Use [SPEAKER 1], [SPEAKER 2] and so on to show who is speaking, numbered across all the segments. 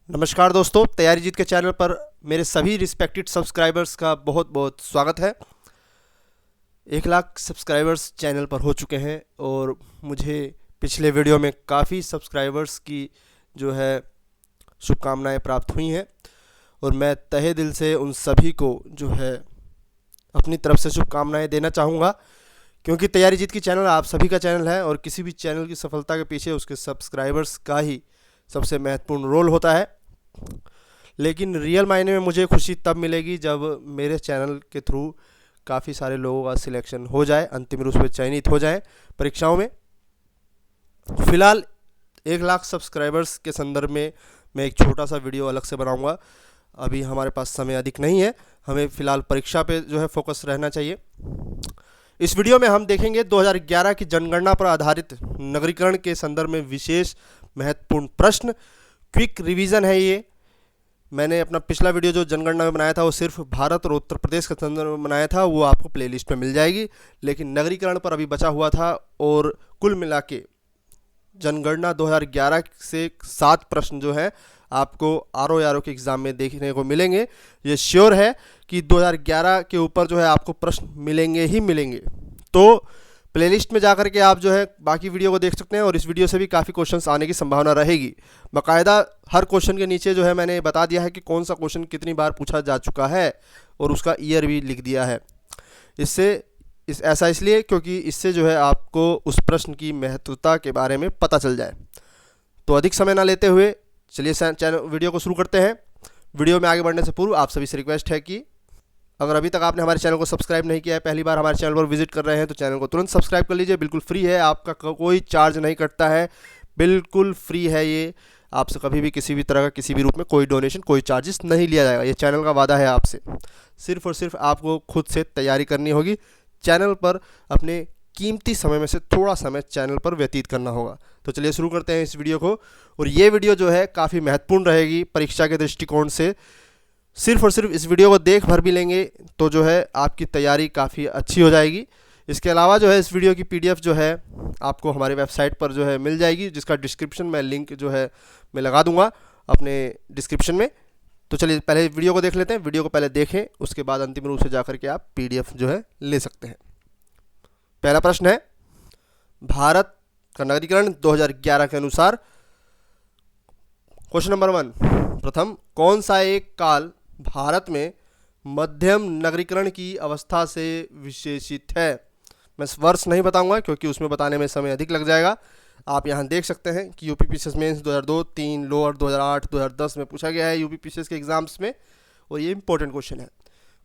[SPEAKER 1] नमस्कार दोस्तों, तैयारी जीत के चैनल पर मेरे सभी रिस्पेक्टेड सब्सक्राइबर्स का बहुत बहुत स्वागत है। 1 लाख सब्सक्राइबर्स चैनल पर हो चुके हैं और मुझे पिछले वीडियो में काफ़ी सब्सक्राइबर्स की जो है शुभकामनाएं प्राप्त हुई हैं और मैं तहे दिल से उन सभी को जो है अपनी तरफ से शुभकामनाएं देना चाहूँगा, क्योंकि तैयारी जीत की चैनल आप सभी का चैनल है और किसी भी चैनल की सफलता के पीछे उसके सब्सक्राइबर्स का ही सबसे महत्वपूर्ण रोल होता है। लेकिन रियल मायने में मुझे खुशी तब मिलेगी जब मेरे चैनल के थ्रू काफ़ी सारे लोगों का सिलेक्शन हो जाए, अंतिम रूप से चयनित हो जाए परीक्षाओं में। फ़िलहाल 1 लाख सब्सक्राइबर्स के संदर्भ में मैं एक छोटा सा वीडियो अलग से बनाऊंगा। अभी हमारे पास समय अधिक नहीं है, हमें फ़िलहाल परीक्षा पे जो है फोकस रहना चाहिए। इस वीडियो में हम देखेंगे 2011 की जनगणना पर आधारित नगरीकरण के संदर्भ में विशेष महत्वपूर्ण प्रश्न। क्विक रिवीजन है ये। मैंने अपना पिछला वीडियो जो जनगणना में बनाया था वो सिर्फ भारत और उत्तर प्रदेश के संदर्भ में बनाया था, वो आपको प्लेलिस्ट में मिल जाएगी। लेकिन नगरीकरण पर अभी बचा हुआ था और कुल मिला के जनगणना 2011 से 7 प्रश्न जो है आपको आर के एग्ज़ाम में देखने को मिलेंगे। ये श्योर है कि 2011 के ऊपर जो है आपको प्रश्न मिलेंगे ही मिलेंगे। तो प्लेलिस्ट में जाकर के आप जो है बाकी वीडियो को देख सकते हैं और इस वीडियो से भी काफ़ी क्वेश्चंस आने की संभावना रहेगी। बाकायदा हर क्वेश्चन के नीचे जो है मैंने बता दिया है कि कौन सा क्वेश्चन कितनी बार पूछा जा चुका है और उसका ईयर भी लिख दिया है। ऐसा इसलिए क्योंकि इससे जो है आपको उस प्रश्न की महत्वता के बारे में पता चल जाए। तो अधिक समय ना लेते हुए चलिए चैनल वीडियो को शुरू करते हैं। वीडियो में आगे बढ़ने से पूर्व आप सभी से रिक्वेस्ट है कि अगर अभी तक आपने हमारे चैनल को सब्सक्राइब नहीं किया है, पहली बार हमारे चैनल पर विजिट कर रहे हैं, तो चैनल को तुरंत सब्सक्राइब कर लीजिए। बिल्कुल फ्री है, आपका कोई चार्ज नहीं कटता है, बिल्कुल फ्री है ये। आपसे कभी भी किसी भी तरह का किसी भी रूप में कोई डोनेशन, कोई चार्जेस नहीं लिया जाएगा। ये चैनल का वादा है आपसे। सिर्फ और सिर्फ आपको खुद से तैयारी करनी होगी। चैनल पर अपने कीमती समय में से थोड़ा समय चैनल पर व्यतीत करना होगा। तो चलिए शुरू करते हैं इस वीडियो को। और ये वीडियो जो है काफ़ी महत्वपूर्ण रहेगी परीक्षा के दृष्टिकोण से। सिर्फ और सिर्फ इस वीडियो को देख भर भी लेंगे तो जो है आपकी तैयारी काफ़ी अच्छी हो जाएगी। इसके अलावा जो है इस वीडियो की पीडीएफ जो है आपको हमारी वेबसाइट पर जो है मिल जाएगी, जिसका डिस्क्रिप्शन में लिंक जो है मैं लगा दूंगा अपने डिस्क्रिप्शन में। तो चलिए पहले वीडियो को देख लेते हैं। वीडियो को पहले देखें, उसके बाद अंतिम रूप से जाकर के आप पीडीएफ जो है ले सकते हैं। पहला प्रश्न है, भारत का नगरीकरण 2011 के अनुसार। क्वेश्चन नंबर 1, प्रथम कौन सा एक काल भारत में मध्यम नगरीकरण की अवस्था से विशेषित है। मैं वर्ष नहीं बताऊंगा क्योंकि उसमें बताने में समय अधिक लग जाएगा। आप यहां देख सकते हैं कि यूपी पीसीएस मेंस 2002, 3 लोअर 2008, 2010 में पूछा गया है यूपी पीसीएस के एग्जाम्स में, और ये इंपॉर्टेंट क्वेश्चन है।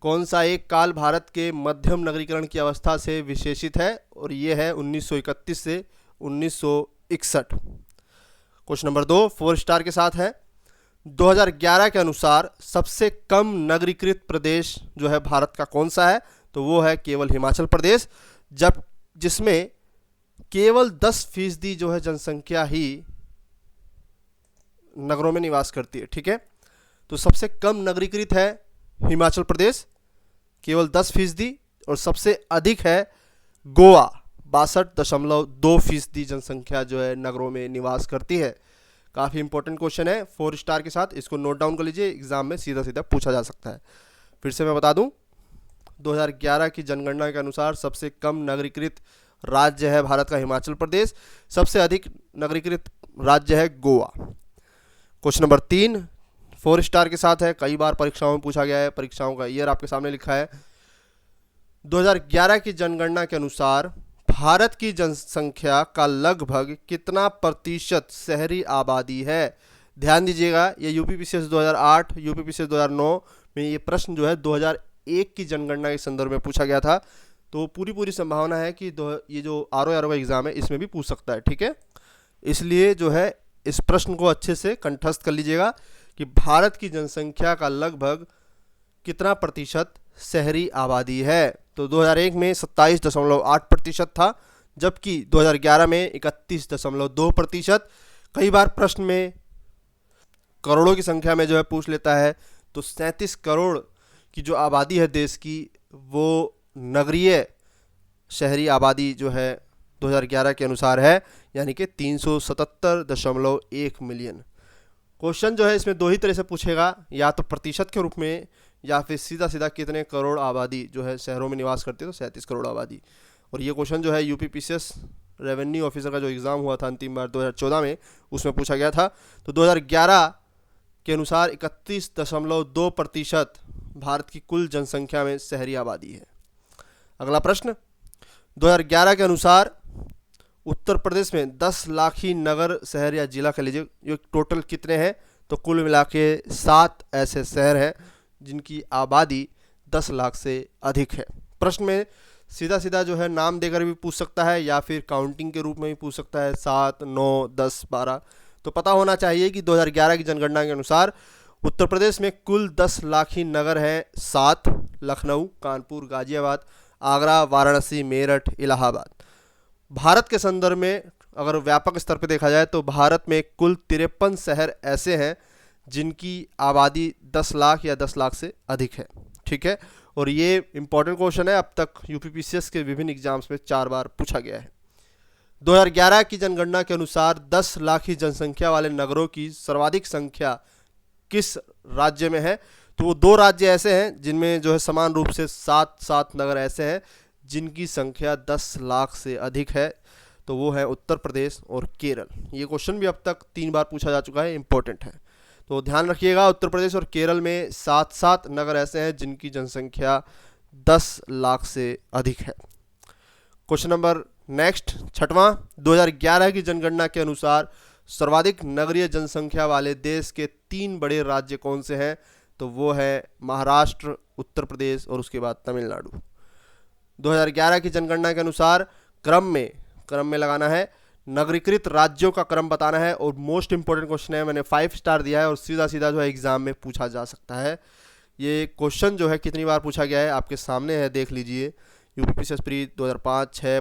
[SPEAKER 1] कौन सा एक काल भारत के मध्यम नगरीकरण की अवस्था से विशेषित है, और ये है 1931 से 1961। क्वेश्चन नंबर 2 4 स्टार के साथ है। 2011 के अनुसार सबसे कम नगरीकृत प्रदेश जो है भारत का कौन सा है, तो वो है केवल हिमाचल प्रदेश, जिसमें केवल 10% जो है जनसंख्या ही नगरों में निवास करती है। ठीक है, तो सबसे कम नगरीकृत है हिमाचल प्रदेश, केवल 10%, और सबसे अधिक है गोवा, 62.2% जनसंख्या जो है नगरों में निवास करती है। काफ़ी इंपॉर्टेंट क्वेश्चन है, 4 स्टार के साथ, इसको नोट डाउन कर लीजिए, एग्जाम में सीधा सीधा पूछा जा सकता है। फिर से मैं बता दूं, 2011 की जनगणना के अनुसार सबसे कम नगरीकृत राज्य है भारत का हिमाचल प्रदेश, सबसे अधिक नगरीकृत राज्य है गोवा। क्वेश्चन नंबर 3 4 स्टार के साथ है, कई बार परीक्षाओं में पूछा गया है, परीक्षाओं का ईयर आपके सामने लिखा है। 2011 की जनगणना के अनुसार भारत की जनसंख्या का लगभग कितना प्रतिशत शहरी आबादी है। ध्यान दीजिएगा, ये यूपी पीसीएस 2008, यूपी पीसीएस 2009 में ये प्रश्न जो है 2001 की जनगणना के संदर्भ में पूछा गया था। तो पूरी संभावना है कि ये जो आर का एग्ज़ाम है इसमें भी पूछ सकता है। ठीक है, इसलिए जो है इस प्रश्न को अच्छे से कंठस्थ कर लीजिएगा कि भारत की जनसंख्या का लगभग कितना प्रतिशत शहरी आबादी है। तो 2001 में 27.8% था, जबकि 2011 में 31.2%। कई बार प्रश्न में करोड़ों की संख्या में जो है पूछ लेता है, तो 37 करोड़ की जो आबादी है देश की, वो नगरीय शहरी आबादी जो है 2011 के अनुसार है, यानी कि 377.1 मिलियन। क्वेश्चन जो है इसमें दो ही तरह से पूछेगा, या तो प्रतिशत के रूप में या फिर सीधा सीधा कितने करोड़ आबादी जो है शहरों में निवास करती है, तो 37 करोड़ आबादी। और ये क्वेश्चन जो है यूपीपीसीएस रेवेन्यू ऑफिसर का जो एग्ज़ाम हुआ था अंतिम बार 2014 में, उसमें पूछा गया था। तो 2011 के अनुसार 31.2% भारत की कुल जनसंख्या में शहरी आबादी है। अगला प्रश्न, 2011 के अनुसार उत्तर प्रदेश में 10 लाख ही नगर, शहर या जिला कह लीजिए, ये टोटल कितने हैं? तो कुल मिला के 7 ऐसे शहर हैं जिनकी आबादी 10 लाख से अधिक है। प्रश्न में सीधा सीधा जो है नाम देकर भी पूछ सकता है या फिर काउंटिंग के रूप में भी पूछ सकता है, 7, 9, 10, 12। तो पता होना चाहिए कि 2011 की जनगणना के अनुसार उत्तर प्रदेश में कुल 10 लाख ही नगर हैं, 7, लखनऊ, कानपुर, गाजियाबाद, आगरा, वाराणसी, मेरठ, इलाहाबाद। भारत के संदर्भ में अगर व्यापक स्तर पर देखा जाए तो भारत में कुल 53 शहर ऐसे हैं जिनकी आबादी 10 लाख या 10 लाख से अधिक है। ठीक है, और ये इंपॉर्टेंट क्वेश्चन है, अब तक यूपीपीसीएस के विभिन्न एग्जाम्स में 4 बार पूछा गया है। 2011 की जनगणना के अनुसार 10 लाख की जनसंख्या वाले नगरों की सर्वाधिक संख्या किस राज्य में है? तो वो 2 राज्य ऐसे हैं जिनमें जो है समान रूप से 7 नगर ऐसे हैं जिनकी संख्या 10 लाख से अधिक है, तो वो है उत्तर प्रदेश और केरल। ये क्वेश्चन भी अब तक 3 बार पूछा जा चुका है, इंपॉर्टेंट है, तो ध्यान रखिएगा। उत्तर प्रदेश और केरल में 7 नगर ऐसे हैं जिनकी जनसंख्या 10 लाख से अधिक है। क्वेश्चन नंबर नेक्स्ट, 6वां, 2011 की जनगणना के अनुसार सर्वाधिक नगरीय जनसंख्या वाले देश के 3 बड़े राज्य कौन से हैं? तो वो है महाराष्ट्र, उत्तर प्रदेश और उसके बाद तमिलनाडु। 2011 की जनगणना के अनुसार क्रम में लगाना है, नगरीकृत राज्यों का क्रम बताना है, और मोस्ट इंपॉर्टेंट क्वेश्चन है, मैंने 5 स्टार दिया है और सीधा सीधा जो है एग्जाम में पूछा जा सकता है। ये क्वेश्चन जो है कितनी बार पूछा गया है आपके सामने है, देख लीजिए। यूपीपीसीएस प्री 2005, 6,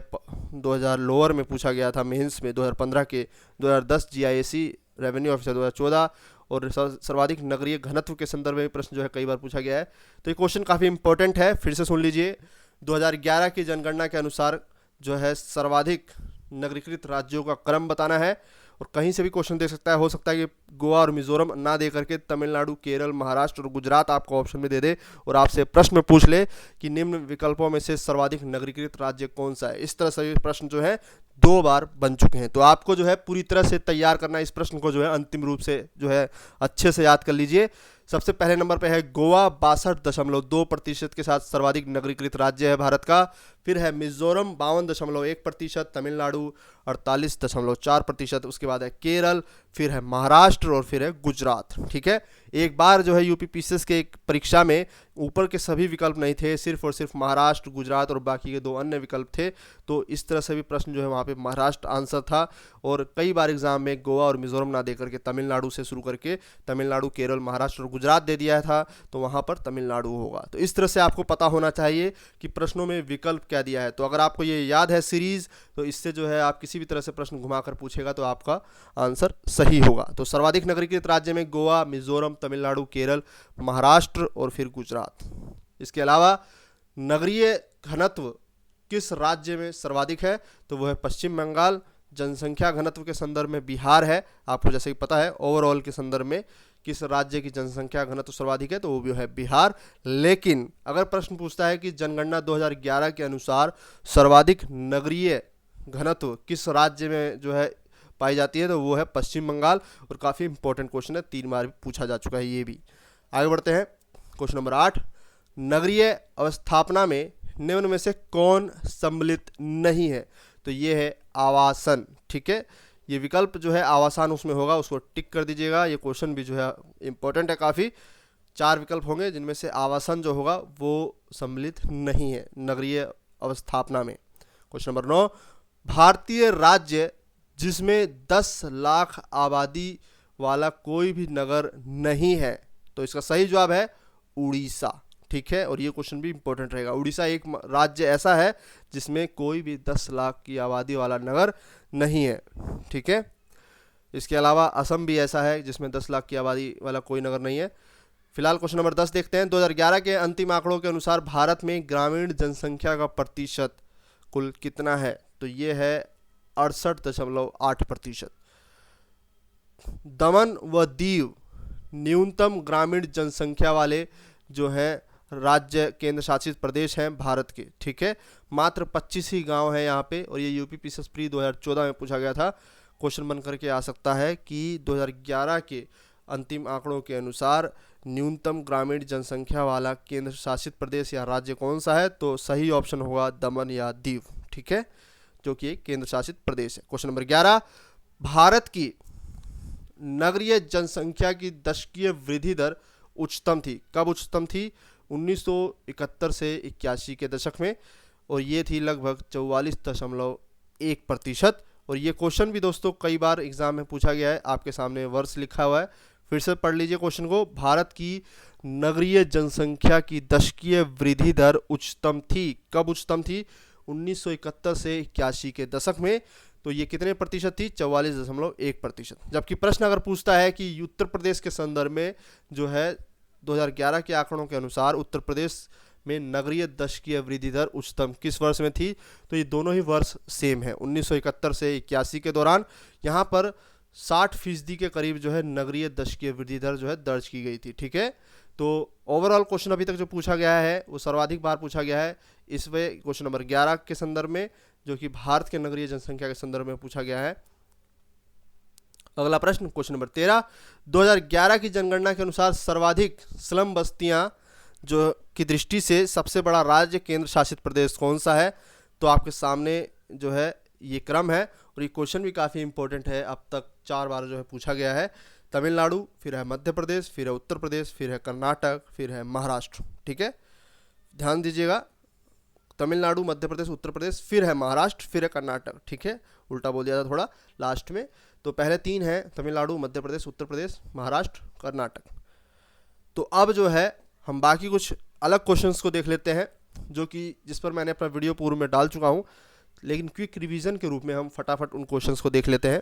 [SPEAKER 1] 2000 लोअर में पूछा गया था, मेंस में 2015 के, 2010 जीआईएसी रेवेन्यू ऑफिसर 2014, और सर्वाधिक नगरीय घनत्व के संदर्भ में प्रश्न जो है कई बार पूछा गया है। तो ये क्वेश्चन काफ़ी इंपॉर्टेंट है, फिर से सुन लीजिए। 2011 की जनगणना के अनुसार जो है सर्वाधिक नगरीकृत राज्यों का क्रम बताना है, और कहीं से भी क्वेश्चन दे सकता है, हो सकता है कि गोवा और मिजोरम ना दे करके तमिलनाडु, केरल, महाराष्ट्र और गुजरात आपको ऑप्शन में दे दे और आपसे प्रश्न पूछ ले कि निम्न विकल्पों में से सर्वाधिक नगरीकृत राज्य कौन सा है। इस तरह से प्रश्न जो है 2 बार बन चुके हैं, तो आपको जो है पूरी तरह से तैयार करना, इस प्रश्न को जो है अंतिम रूप से जो है अच्छे से याद कर लीजिए। सबसे पहले नंबर पे है गोवा 62.2% के साथ सर्वाधिक नगरीकृत राज्य है भारत का। फिर है मिजोरम 52.1%, तमिलनाडु 48.4%, उसके बाद है केरल, फिर है महाराष्ट्र और फिर है गुजरात। ठीक है, एक बार जो है यूपीपीसीएस के एक परीक्षा में ऊपर के सभी विकल्प नहीं थे, सिर्फ और सिर्फ महाराष्ट्र, गुजरात और बाकी के 2 अन्य विकल्प थे, तो इस तरह से भी प्रश्न जो है वहाँ पे महाराष्ट्र आंसर था। और कई बार एग्जाम में गोवा और मिजोरम ना दे करके तमिलनाडु से शुरू करके तमिलनाडु, केरल, महाराष्ट्र और गुजरात दे दिया था, तो वहाँ पर तमिलनाडु होगा। तो इस तरह से आपको पता होना चाहिए कि प्रश्नों में विकल्प क्या दिया है। तो अगर आपको ये याद है सीरीज, तो इससे जो है आप किसी भी तरह से प्रश्न घुमाकर पूछेगा तो आपका आंसर सही होगा। तो सर्वाधिक नगरीकृत राज्य में गोवा, मिजोरम, तमिलनाडु, केरल, महाराष्ट्र और फिर गुजरात। इसके अलावा नगरीय घनत्व किस राज्य में सर्वाधिक है? तो वो है पश्चिम बंगाल। जनसंख्या घनत्व के संदर्भ में बिहार है, आपको जैसे ही पता है। ओवरऑल के संदर्भ में किस राज्य की जनसंख्या घनत्व सर्वाधिक है? तो वो भी है बिहार। लेकिन अगर प्रश्न पूछता है कि जनगणना 2011 के अनुसार सर्वाधिक नगरीय घनत्व किस राज्य में जो है पाई जाती है, तो वो है पश्चिम बंगाल। और काफ़ी इंपॉर्टेंट क्वेश्चन है, 3 बार भी पूछा जा चुका है ये भी। आगे बढ़ते हैं, क्वेश्चन नंबर 8, नगरीय अवस्थापना में निम्न में से कौन सम्मिलित नहीं है? तो ये है आवासन। ठीक है, ये विकल्प जो है आवासन उसमें होगा, उसको टिक कर दीजिएगा। ये क्वेश्चन भी जो है इंपॉर्टेंट है काफ़ी। 4 विकल्प होंगे जिनमें से आवासन जो होगा वो सम्मिलित नहीं है नगरीय अवस्थापना में। क्वेश्चन नंबर 9, भारतीय राज्य जिसमें 10 लाख आबादी वाला कोई भी नगर नहीं है, तो इसका सही जवाब है उड़ीसा। ठीक है, और ये क्वेश्चन भी इंपॉर्टेंट रहेगा। उड़ीसा एक राज्य ऐसा है जिसमें कोई भी 10 लाख की आबादी वाला नगर नहीं है। ठीक है, इसके अलावा असम भी ऐसा है जिसमें 10 लाख की आबादी वाला कोई नगर नहीं है। फिलहाल क्वेश्चन नंबर 10 देखते हैं। 2011 के अंतिम आंकड़ों के अनुसार भारत में ग्रामीण जनसंख्या का प्रतिशत कुल कितना है? तो ये है 68.8%। दमन व दीव न्यूनतम ग्रामीण जनसंख्या वाले जो हैं राज्य केंद्र शासित प्रदेश हैं भारत के, ठीक है। मात्र 25 ही गांव हैं यहाँ पे, और ये यूपी पीसीएस प्री 2014 में पूछा गया था। क्वेश्चन बन करके आ सकता है कि 2011 के अंतिम आंकड़ों के अनुसार न्यूनतम ग्रामीण जनसंख्या वाला केंद्र शासित प्रदेश या राज्य कौन सा है, तो सही ऑप्शन होगा दमन या दीव, ठीक है, जो कि एक केंद्र शासित प्रदेश है। क्वेश्चन नंबर 11, भारत की नगरीय जनसंख्या की दशकीय वृद्धि दर उच्चतम थी, कब उच्चतम थी? 1971 से 81 के दशक में, और ये थी लगभग 44.1%। और ये क्वेश्चन भी दोस्तों कई बार एग्जाम में पूछा गया है, आपके सामने वर्ष लिखा हुआ है, फिर से पढ़ लीजिए क्वेश्चन को। भारत की नगरीय जनसंख्या की दशकीय वृद्धि दर उच्चतम थी, कब उच्चतम थी? 1971 से 81 के दशक में। तो ये कितने प्रतिशत थी? 44.1%। जबकि प्रश्न अगर पूछता है कि उत्तर प्रदेश के संदर्भ में जो है 2011 के आंकड़ों के अनुसार उत्तर प्रदेश में नगरीय दशकीय वृद्धि दर उच्चतम किस वर्ष में थी, तो ये दोनों ही वर्ष सेम है, 1971 से 81 के दौरान। यहाँ पर 60% के करीब जो है नगरीय दशकीय वृद्धि दर जो है दर्ज की गई थी, ठीक है। तो ओवरऑल क्वेश्चन अभी तक जो पूछा गया है वो सर्वाधिक बार पूछा गया है इस वे क्वेश्चन नंबर 11 के संदर्भ में, जो कि भारत के नगरीय जनसंख्या के संदर्भ में पूछा गया है। अगला प्रश्न क्वेश्चन नंबर 13, 2011 की जनगणना के अनुसार सर्वाधिक स्लम बस्तियां जो की दृष्टि से सबसे बड़ा राज्य केंद्र शासित प्रदेश कौन सा है, तो आपके सामने जो है ये क्रम है, और ये क्वेश्चन भी काफ़ी इंपॉर्टेंट है, अब तक 4 बार जो है पूछा गया है। तमिलनाडु, फिर है मध्य प्रदेश, फिर है उत्तर प्रदेश, फिर है कर्नाटक, फिर है महाराष्ट्र, ठीक है, ध्यान दीजिएगा। तमिलनाडु, मध्य प्रदेश, उत्तर प्रदेश, फिर है महाराष्ट्र, फिर है कर्नाटक, ठीक है, उल्टा बोल दिया था थोड़ा लास्ट में। तो पहले 3 हैं तमिलनाडु, मध्य प्रदेश, उत्तर प्रदेश, महाराष्ट्र, कर्नाटक। तो अब जो है हम बाकी कुछ अलग क्वेश्चंस को देख लेते हैं, जो कि जिस पर मैंने अपना वीडियो पूर्व में डाल चुका हूं, लेकिन क्विक रिवीजन के रूप में हम फटाफट उन क्वेश्चंस को देख लेते हैं।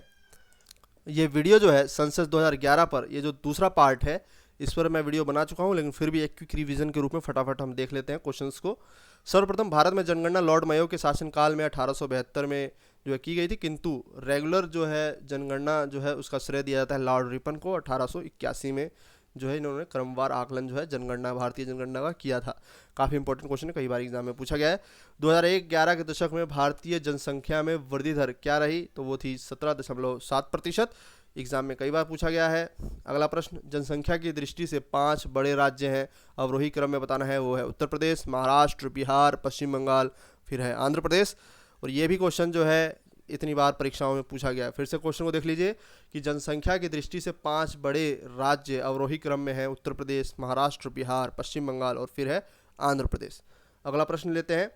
[SPEAKER 1] ये वीडियो जो है सेंसस 2011 पर, ये जो दूसरा पार्ट है, इस पर मैं वीडियो बना चुका हूं, लेकिन फिर भी एक क्विक रिवीजन के रूप में फटाफट हम देख लेते हैं क्वेश्चंस को। सर्वप्रथम भारत में जनगणना लॉर्ड मेयो के शासनकाल में 1872 में जो है की गई थी, किंतु रेगुलर जो है जनगणना जो है उसका श्रेय दिया जाता है लॉर्ड रिपन को। 1881 में जो है इन्होंने क्रमवार आकलन जो है जनगणना, भारतीय जनगणना का किया था। काफ़ी इंपॉर्टेंट क्वेश्चन है, कई बार एग्जाम में पूछा गया है। 2001-11 के दशक में भारतीय जनसंख्या में वृद्धि दर क्या रही, तो वो थी 17.7%। एग्जाम में कई बार पूछा गया है। अगला प्रश्न, जनसंख्या की दृष्टि से 5 बड़े राज्य हैं, अवरोही क्रम में बताना है, वो है उत्तर प्रदेश, महाराष्ट्र, बिहार, पश्चिम बंगाल, फिर है आंध्र प्रदेश। और ये भी क्वेश्चन जो है इतनी बार परीक्षाओं में पूछा गया है। फिर से क्वेश्चन को देख लीजिए कि जनसंख्या की दृष्टि से 5 बड़े राज्य अवरोही क्रम में हैं, उत्तर प्रदेश, महाराष्ट्र, बिहार, पश्चिम बंगाल और फिर है आंध्र प्रदेश। अगला प्रश्न लेते हैं,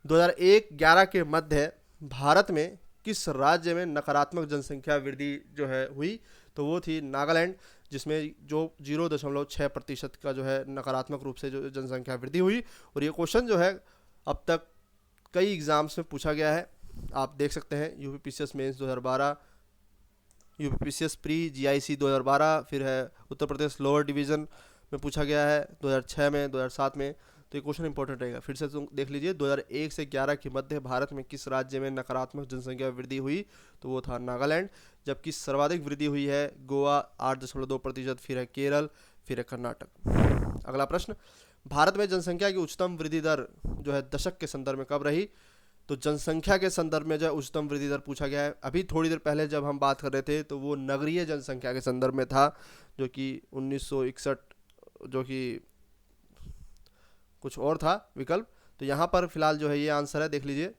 [SPEAKER 1] 2001-11 के मध्य भारत में किस राज्य में नकारात्मक जनसंख्या वृद्धि जो है हुई, तो वो थी नागालैंड, जिसमें जो 0.6% का जो है नकारात्मक रूप से जो जनसंख्या वृद्धि हुई। और ये क्वेश्चन जो है अब तक कई एग्जाम्स में पूछा गया है, आप देख सकते हैं। UP PCS mains 2012, UP PCS pre GIC 2012, फिर है उत्तर प्रदेश लोअर डिवीज़न में पूछा गया है 2006 में, 2007 में। तो ये क्वेश्चन इंपॉर्टेंट रहेगा, फिर से तुम देख लीजिए। 2001 से 11 के मध्य भारत में किस राज्य में नकारात्मक जनसंख्या वृद्धि हुई, तो वो था नागालैंड। जबकि सर्वाधिक वृद्धि हुई है गोवा 8.2%, फिर है केरल, फिर है कर्नाटक। अगला प्रश्न, भारत में जनसंख्या की उच्चतम वृद्धि दर जो है दशक के संदर्भ में कब रही, तो जनसंख्या के संदर्भ में जो है उच्चतम वृद्धि दर पूछा गया है। अभी थोड़ी देर पहले जब हम बात कर रहे थे तो वो नगरीय जनसंख्या के संदर्भ में था, जो कि 1961, जो कि कुछ और था विकल्प। तो यहाँ पर फिलहाल जो है ये आंसर है, देख लीजिए।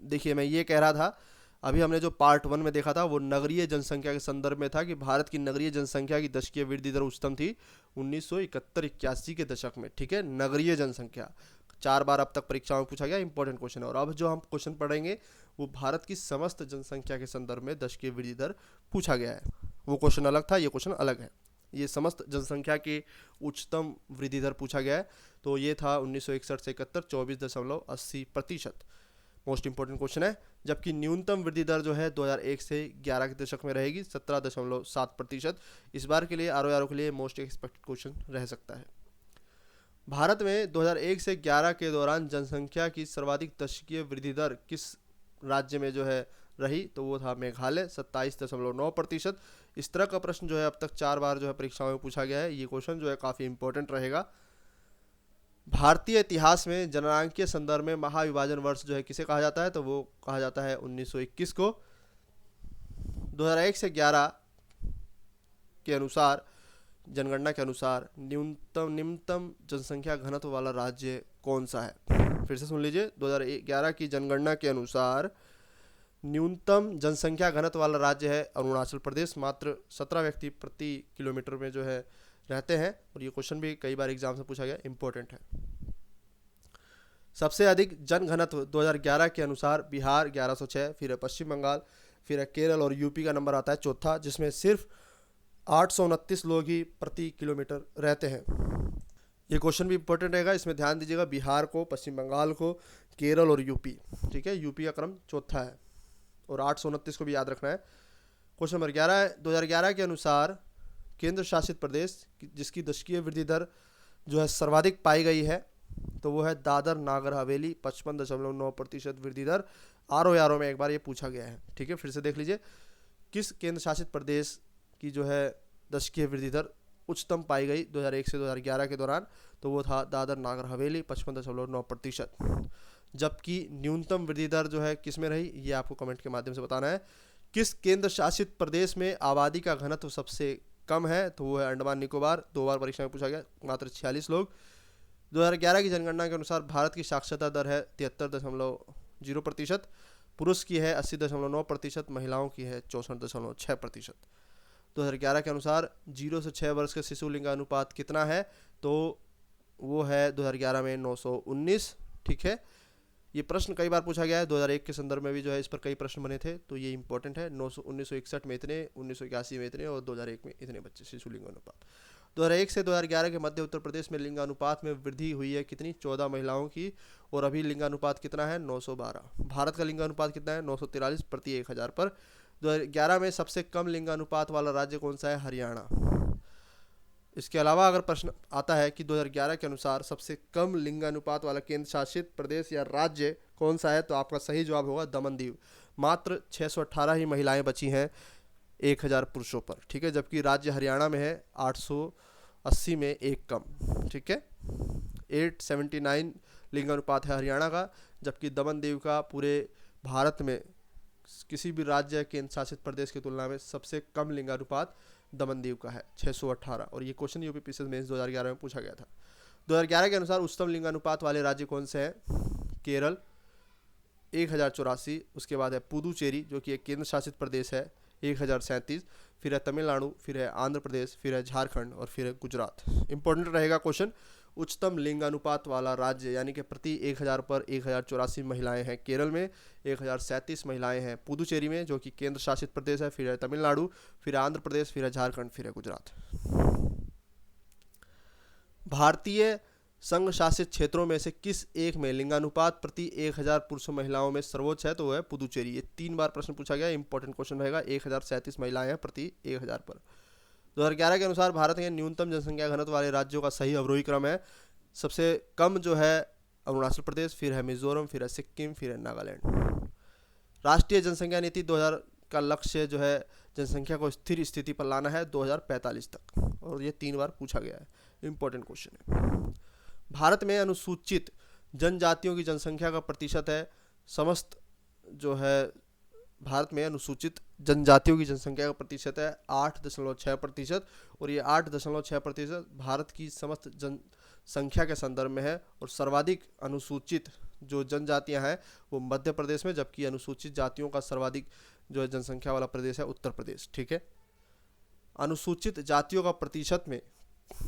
[SPEAKER 1] देखिए मैं ये कह रहा था, अभी हमने जो पार्ट 1 में देखा था वो नगरीय जनसंख्या के संदर्भ में था कि भारत की नगरीय जनसंख्या की दशकीय वृद्धि दर उच्चतम थी 1971-81 के दशक में, ठीक है, नगरीय जनसंख्या। 4 बार अब तक परीक्षाओं में पूछा गया, इंपॉर्टेंट क्वेश्चन है। और अब जो हम क्वेश्चन पढ़ेंगे वो भारत की समस्त जनसंख्या के संदर्भ में दशकीय वृद्धि दर पूछा गया है। वो क्वेश्चन अलग था, ये क्वेश्चन अलग है। ये समस्त जनसंख्या के उच्चतम वृद्धि दर पूछा गया है, तो ये था 1961 से 71, 24.80%। मोस्ट इंपॉर्टेंट क्वेश्चन है। जबकि न्यूनतम वृद्धि दर जो है 2001 से 11 के दशक में रहेगी 17.7%। इस बार के लिए आरओ के लिए मोस्ट एक्सपेक्टेड क्वेश्चन रह सकता है। भारत में 2001 से 11 के दौरान जनसंख्या की सर्वाधिक दशकीय वृद्धि दर किस राज्य में जो है रही, तो वो था मेघालय 27.9%। इस तरह का प्रश्न जो है अब तक 4 बार जो है परीक्षाओं में पूछा गया है। ये क्वेश्चन जो है काफ़ी इंपॉर्टेंट रहेगा। भारतीय इतिहास में जननांकीय संदर्भ में महाविभाजन वर्ष जो है किसे कहा जाता है, तो वो कहा जाता है 1921 को। 2001 से 11 के अनुसार, जनगणना के अनुसार निम्नतम जनसंख्या घनत्व वाला राज्य कौन सा है? फिर से सुन लीजिए, 2011 की जनगणना के अनुसार न्यूनतम जनसंख्या घनत्व वाला राज्य है अरुणाचल प्रदेश। मात्र 17 व्यक्ति प्रति किलोमीटर में जो है रहते हैं, और ये क्वेश्चन भी कई बार एग्जाम से पूछा गया, इंपॉर्टेंट है। सबसे अधिक जन घनत्व 2011 के अनुसार बिहार 1106, फिर है पश्चिम बंगाल, फिर है केरल और यूपी का नंबर आता है चौथा, जिसमें सिर्फ 829 लोग ही प्रति किलोमीटर रहते हैं। ये क्वेश्चन भी इंपॉर्टेंट रहेगा, इसमें ध्यान दीजिएगा, बिहार को, पश्चिम बंगाल को, केरल और यूपी, ठीक है। यूपी का क्रम चौथा है और 829 को भी याद रखना है। क्वेश्चन नंबर 11 है, 2011 के अनुसार केंद्र शासित प्रदेश जिसकी दशकीय वृद्धि दर जो है सर्वाधिक पाई गई है, तो वो है दादर नागर हवेली, 55.9% वृद्धि दर। आरओ में एक बार ये पूछा गया है, ठीक है। फिर से देख लीजिए, किस केंद्र शासित प्रदेश की जो है दशकीय वृद्धि दर उच्चतम पाई गई 2001 से 2011 के दौरान, तो वो था दादर नागर हवेली, 55.9%। जबकि न्यूनतम वृद्धि दर जो है किस में रही, ये आपको कमेंट के माध्यम से बताना है। किस केंद्र शासित प्रदेश में आबादी का घनत्व सबसे कम है, तो वो है अंडमान निकोबार। 2 बार परीक्षा में पूछा गया, मात्र 46 लोग। 2011 की जनगणना के अनुसार भारत की साक्षरता दर है 73.0%, पुरुष की है 80.9%, महिलाओं की है 64.6%। 2011 के अनुसार 0 से 6 वर्ष के शिशु लिंगानुपात कितना है, तो वो है 2011 में 919, ठीक है। ये प्रश्न कई बार पूछा गया है, 2001 के संदर्भ में भी जो है इस पर कई प्रश्न बने थे, तो ये इंपॉर्टेंट है। 1961 में इतने, 1981 में इतने और 2001 में इतने बच्चे शिशु लिंगानुपात। 2001 से 2011 के मध्य उत्तर प्रदेश में लिंगानुपात में वृद्धि हुई है कितनी, 14 महिलाओं की, और अभी लिंगानुपात कितना है, 912। भारत का लिंगानुपात कितना है, 943 प्रति 1000 पर। 2011 में सबसे कम लिंगानुपात वाला राज्य कौन सा है, हरियाणा। इसके अलावा अगर प्रश्न आता है कि 2011 के अनुसार सबसे कम लिंगानुपात वाला केंद्र शासित प्रदेश या राज्य कौन सा है, तो आपका सही जवाब होगा दमन दीव। मात्र 618 ही महिलाएं बची हैं 1000 पुरुषों पर, ठीक है। जबकि राज्य हरियाणा में है 880 में एक कम, ठीक है। 879 लिंगानुपात है हरियाणा का, जबकि दमन दीव का पूरे भारत में किसी भी राज्य केंद्र शासित प्रदेश की तुलना में सबसे कम लिंगानुपात दमन दीव का है 618। और ये क्वेश्चन यूपी पीसीएस मेंस 2011 में पूछा गया था। 2011 के अनुसार उच्चतम लिंगानुपात वाले राज्य कौन से हैं, केरल 1084, उसके बाद है पुदुचेरी जो कि एक केंद्र शासित प्रदेश है 1037, फिर है तमिलनाडु, फिर है आंध्र प्रदेश, फिर है झारखंड और फिर है गुजरात। इंपॉर्टेंट रहेगा क्वेश्चन। उच्चतम लिंगानुपात वाला राज्य यानी कि प्रति 1000 पर 1084 महिलाएं हैं केरल में, 1037 महिलाएं हैं पुदुचेरी में जो कि केंद्र शासित प्रदेश है, फिर है तमिलनाडु, फिर आंध्र प्रदेश, फिर है झारखंड, फिर है गुजरात। भारतीय संघ शासित क्षेत्रों में से किस एक में लिंगानुपात प्रति 1000 पुरुषों महिलाओं में सर्वोच्च है, तो वो है पुदुचेरी। ये 3 बार प्रश्न पूछा गया, इंपॉर्टेंट क्वेश्चन रहेगा। 1037 महिलाएं हैं प्रति 1000 पर। 2011 के अनुसार भारत के न्यूनतम जनसंख्या घनत्व वाले राज्यों का सही अवरोही क्रम है। सबसे कम जो है अरुणाचल प्रदेश, फिर है मिजोरम, फिर है सिक्किम, फिर है नागालैंड। राष्ट्रीय जनसंख्या नीति 2000 का लक्ष्य जो है जनसंख्या को स्थिर स्थिति पर लाना है 2045 तक, और ये 3 बार पूछा गया है, इंपॉर्टेंट क्वेश्चन है। भारत में अनुसूचित जनजातियों की जनसंख्या का प्रतिशत है समस्त जो है भारत में अनुसूचित जनजातियों की जनसंख्या का प्रतिशत है 8.6%, और ये 8.6% भारत की समस्त जनसंख्या के संदर्भ में है। और सर्वाधिक अनुसूचित जो जनजातियां हैं वो मध्य प्रदेश में, जबकि अनुसूचित जातियों का सर्वाधिक जो है जनसंख्या वाला प्रदेश है उत्तर प्रदेश, ठीक है। अनुसूचित जातियों का प्रतिशत में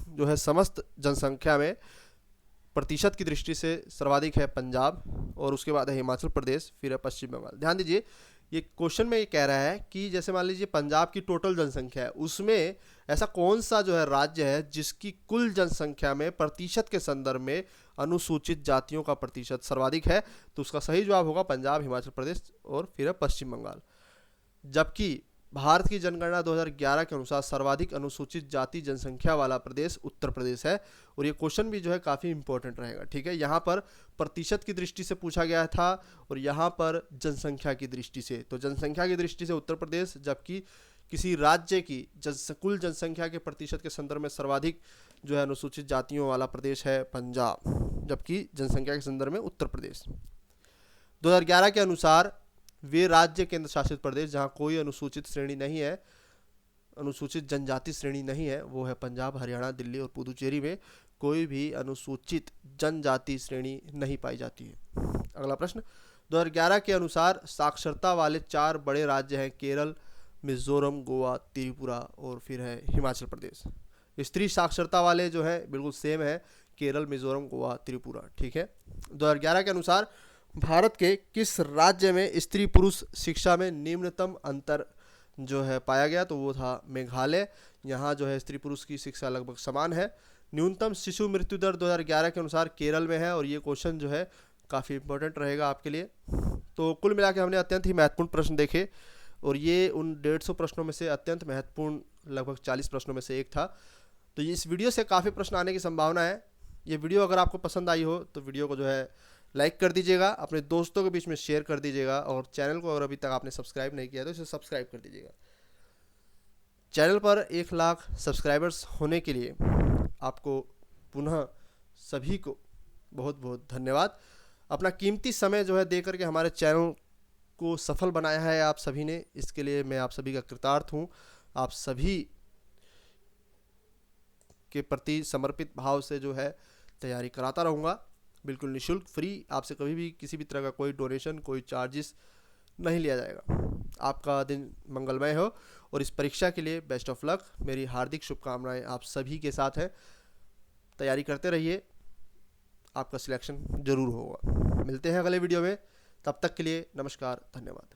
[SPEAKER 1] जो है समस्त जनसंख्या में प्रतिशत की दृष्टि से सर्वाधिक है पंजाब, और उसके बाद है हिमाचल प्रदेश, फिर है पश्चिम बंगाल। ध्यान दीजिए, ये क्वेश्चन में ये कह रहा है कि जैसे मान लीजिए पंजाब की टोटल जनसंख्या है, उसमें ऐसा कौन सा जो है राज्य है जिसकी कुल जनसंख्या में प्रतिशत के संदर्भ में अनुसूचित जातियों का प्रतिशत सर्वाधिक है, तो उसका सही जवाब होगा पंजाब, हिमाचल प्रदेश और फिर है पश्चिम बंगाल। जबकि भारत की जनगणना 2011 के अनुसार सर्वाधिक अनुसूचित जाति जनसंख्या वाला प्रदेश उत्तर प्रदेश है, और ये क्वेश्चन भी जो है काफ़ी इंपॉर्टेंट रहेगा, ठीक है। यहाँ पर प्रतिशत की दृष्टि से पूछा गया था और यहाँ पर जनसंख्या की दृष्टि से, तो जनसंख्या की दृष्टि से उत्तर प्रदेश, जबकि किसी राज्य की कुल जनसंख्या के प्रतिशत के संदर्भ में सर्वाधिक जो है अनुसूचित जातियों वाला प्रदेश है पंजाब, जबकि जनसंख्या के संदर्भ में उत्तर प्रदेश। 2011 के अनुसार वे राज्य केंद्र शासित प्रदेश जहां कोई अनुसूचित श्रेणी नहीं है, अनुसूचित जनजाति श्रेणी नहीं है, वो है पंजाब, हरियाणा, दिल्ली और पुदुचेरी में कोई भी अनुसूचित जनजाति श्रेणी नहीं पाई जाती है। अगला प्रश्न, 2011 के अनुसार साक्षरता वाले 4 बड़े राज्य हैं केरल, मिजोरम, गोवा, त्रिपुरा और फिर है हिमाचल प्रदेश। स्त्री साक्षरता वाले जो है बिल्कुल सेम है, केरल, मिजोरम, गोवा, त्रिपुरा। ठीक है। 2011 के अनुसार भारत के किस राज्य में स्त्री पुरुष शिक्षा में निम्नतम अंतर जो है पाया गया, तो वो था मेघालय। यहाँ जो है स्त्री पुरुष की शिक्षा लगभग समान है। न्यूनतम शिशु मृत्यु दर 2011 के अनुसार केरल में है, और ये क्वेश्चन जो है काफ़ी इंपॉर्टेंट रहेगा आपके लिए। तो कुल मिला के हमने अत्यंत ही महत्वपूर्ण प्रश्न देखे, और ये उन 150 प्रश्नों में से अत्यंत महत्वपूर्ण लगभग 40 प्रश्नों में से एक था। तो इस वीडियो से काफ़ी प्रश्न आने की संभावना है। ये वीडियो अगर आपको पसंद आई हो तो वीडियो को जो है लाइक कर दीजिएगा, अपने दोस्तों के बीच में शेयर कर दीजिएगा, और चैनल को अगर अभी तक आपने सब्सक्राइब नहीं किया तो इसे सब्सक्राइब कर दीजिएगा। चैनल पर 1 लाख सब्सक्राइबर्स होने के लिए आपको पुनः सभी को बहुत बहुत धन्यवाद। अपना कीमती समय जो है दे करके हमारे चैनल को सफल बनाया है आप सभी ने, इसके लिए मैं आप सभी का कृतार्थ हूँ। आप सभी के प्रति समर्पित भाव से जो है तैयारी कराता रहूँगा, बिल्कुल निःशुल्क, फ्री। आपसे कभी भी किसी भी तरह का कोई डोनेशन, कोई चार्जेस नहीं लिया जाएगा। आपका दिन मंगलमय हो, और इस परीक्षा के लिए बेस्ट ऑफ लक। मेरी हार्दिक शुभकामनाएं आप सभी के साथ है। तैयारी करते रहिए, आपका सिलेक्शन जरूर होगा। मिलते हैं अगले वीडियो में, तब तक के लिए नमस्कार, धन्यवाद।